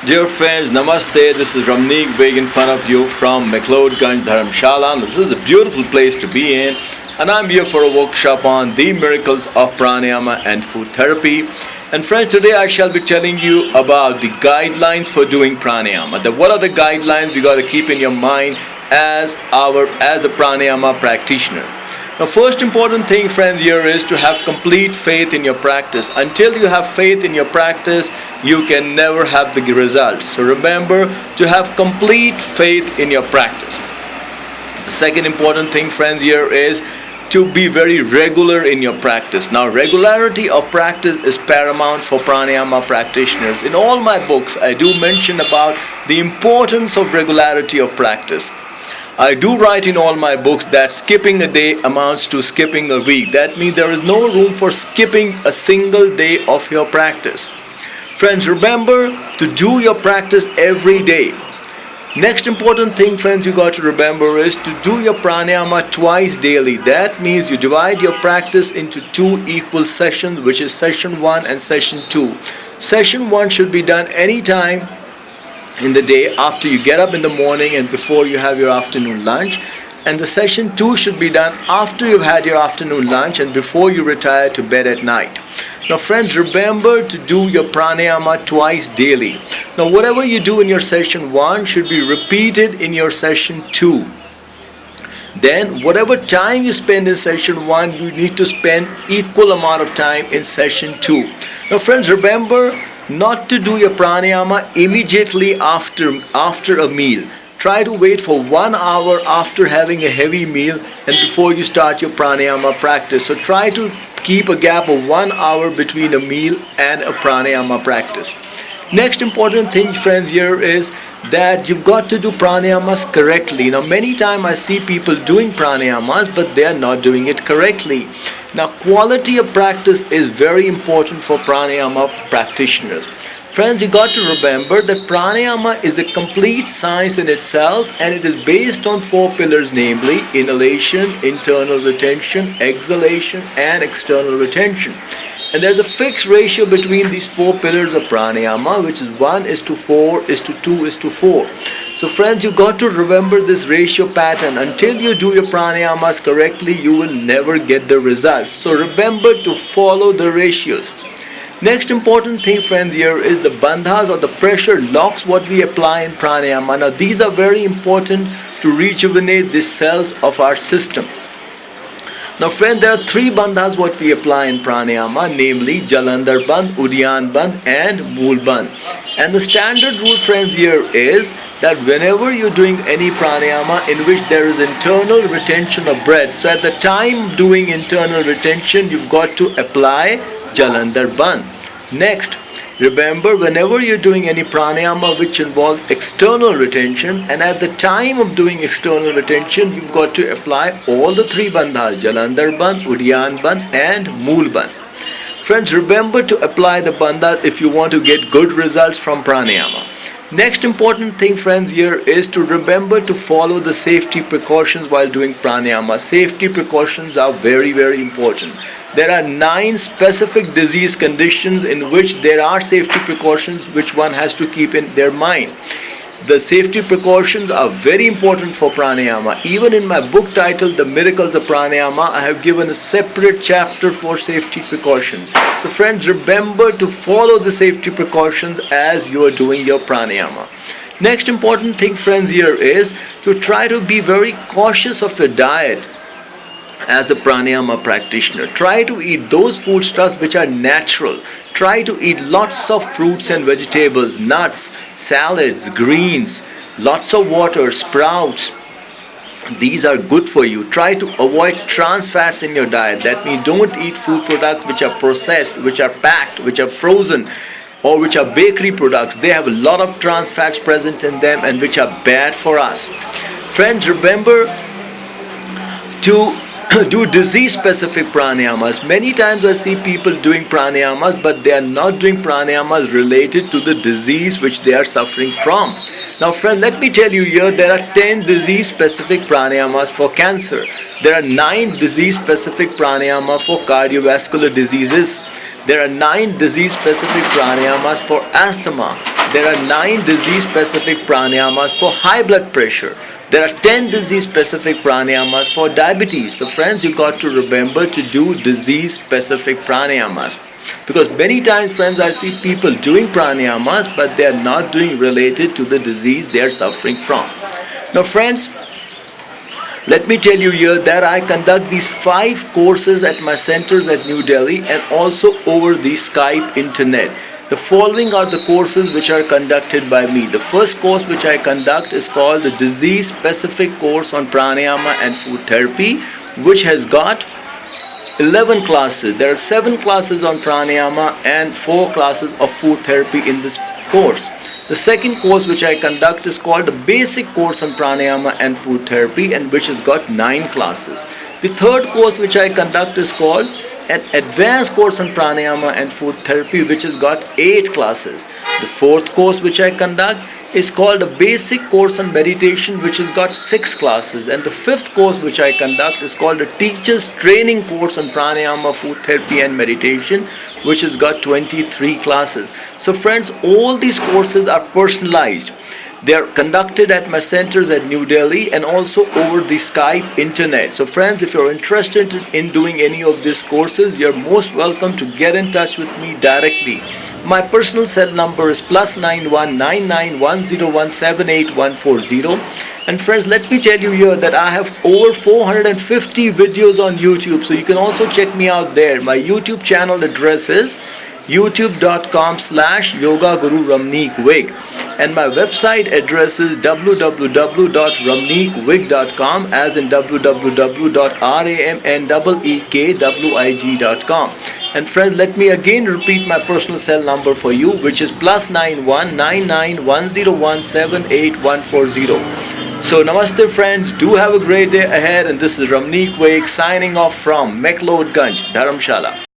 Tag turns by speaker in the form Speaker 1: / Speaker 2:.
Speaker 1: Dear friends, Namaste. This is RAMNEEK WIG in front of you from McLeodganj Dharamshala. This is a beautiful place to be in, and I'm here for a workshop on the miracles of pranayama and food therapy. And friends, today I shall be telling you about the guidelines for doing pranayama. What are the guidelines we got to keep in your mind as a pranayama practitioner? Now, first important thing, friends, here is to have complete faith in your practice. Until you have faith in your practice, you can never have the results. So remember to have complete faith in your practice. The second important thing, friends, here is to be very regular in your practice. Now, regularity of practice is paramount for pranayama practitioners. In all my books, I do mention about the importance of regularity of practice. I do write in all my books that skipping a day amounts to skipping a week. That means there is no room for skipping a single day of your practice. Friends, remember to do your practice every day. Next important thing, friends, you got to remember is to do your pranayama twice daily. That means you divide your practice into two equal sessions, which is session 1 and session 2. Session 1 should be done anytime in the day after you get up in the morning and before you have your afternoon lunch, and the session 2 should be done after you've had your afternoon lunch and before you retire to bed at night. Now friends, remember to do your pranayama twice daily. Now whatever you do in your session 1 should be repeated in your session 2. Then whatever time you spend in session 1, you need to spend equal amount of time in session 2. Now friends, remember not to do your pranayama immediately after a meal. Try to wait for 1 hour after having a heavy meal and before you start your pranayama practice. So try to keep a gap of 1 hour between a meal and a pranayama practice. Next important thing, friends, here is that you've got to do pranayamas correctly. Now many times I see people doing pranayamas but they are not doing it correctly. Now quality of practice is very important for pranayama practitioners. Friends, you got to remember that pranayama is a complete science in itself, and it is based on 4 pillars, namely inhalation, internal retention, exhalation and external retention. And there's a fixed ratio between these 4 pillars of pranayama, which is 1:2:4. So friends, you got to remember this ratio pattern. Until you do your pranayamas correctly, you will never get the results. So remember to follow the ratios. Next important thing, friends, here is the bandhas or the pressure locks what we apply in pranayama. Now these are very important to rejuvenate the cells of our system. Now friend, there are 3 bandhas what we apply in pranayama, namely Jalandhar Bandh, Udyan Bandh and Mool Bandh. And the standard rule, friends, here is that whenever you're doing any pranayama in which there is internal retention of breath, so at the time doing internal retention, you've got to apply Jalandhar Bandh. Next, remember whenever you're doing any pranayama which involves external retention, and at the time of doing external retention, you've got to apply all the 3 bandhas, Jalandhar Bandh, Udyan Bandh and Mool Bandh. Friends, remember to apply the bandhas if you want to get good results from pranayama. Next important thing, friends, here is to remember to follow the safety precautions while doing pranayama. Safety precautions are very, very important. There are 9 specific disease conditions in which there are safety precautions which one has to keep in their mind. The safety precautions are very important for pranayama. Even in my book titled The Miracles of Pranayama, I have given a separate chapter for safety precautions. So friends, remember to follow the safety precautions as you are doing your pranayama. Next important thing, friends, here is to try to be very cautious of your diet. As a pranayama practitioner, try to eat those foodstuffs which are natural. Try to eat lots of fruits and vegetables, nuts, salads, greens, lots of water, sprouts. These are good for you. Try to avoid trans fats in your diet. That means don't eat food products which are processed, which are packed, which are frozen, or which are bakery products. They have a lot of trans fats present in them and which are bad for us. Friends, remember to do disease specific pranayamas. Many times I see people doing pranayamas but they are not doing pranayamas related to the disease which they are suffering from. Now friend, let me tell you here, there are 10 disease specific pranayamas for cancer. There are 9 disease specific pranayama for cardiovascular diseases. There are 9 disease-specific pranayamas for asthma. There are 9 disease-specific pranayamas for high blood pressure. There are 10 disease-specific pranayamas for diabetes. So friends, you got to remember to do disease-specific pranayamas. Because many times, friends, I see people doing pranayamas, but they are not doing related to the disease they are suffering from. Now friends, let me tell you here that I conduct these 5 courses at my centers at New Delhi and also over the Skype internet. The following are the courses which are conducted by me. The first course which I conduct is called the Disease Specific Course on Pranayama and Food Therapy, which has got 11 classes. There are 7 classes on pranayama and 4 classes of food therapy in this course. The second course which I conduct is called the Basic Course on Pranayama and Food Therapy, and which has got 9 classes. The third course which I conduct is called an Advanced Course on Pranayama and Food Therapy, which has got 8 classes. The fourth course which I conduct is called a Basic Course on Meditation, which has got 6 classes. And the fifth course which I conduct is called a Teacher's Training Course on Pranayama, Food Therapy and Meditation, which has got 23 classes. So friends, all these courses are personalized. They are conducted at my centers at New Delhi and also over the Skype internet. So friends, if you're interested in doing any of these courses, you're most welcome to get in touch with me directly. My personal cell number is +91 9910178140. And friends, let me tell you here that I have over 450 videos on YouTube, so you can also check me out there. My YouTube channel address is youtube.com/Yoga Guru RAMNEEK WIG, and my website address is www.ramneekwig.com, as in www.ramneekwig.com. And friends, let me again repeat my personal cell number for you, which is +91 9910178140. So namaste friends, do have a great day ahead, and this is RAMNEEK WIG signing off from McLeodganj, Dharamshala.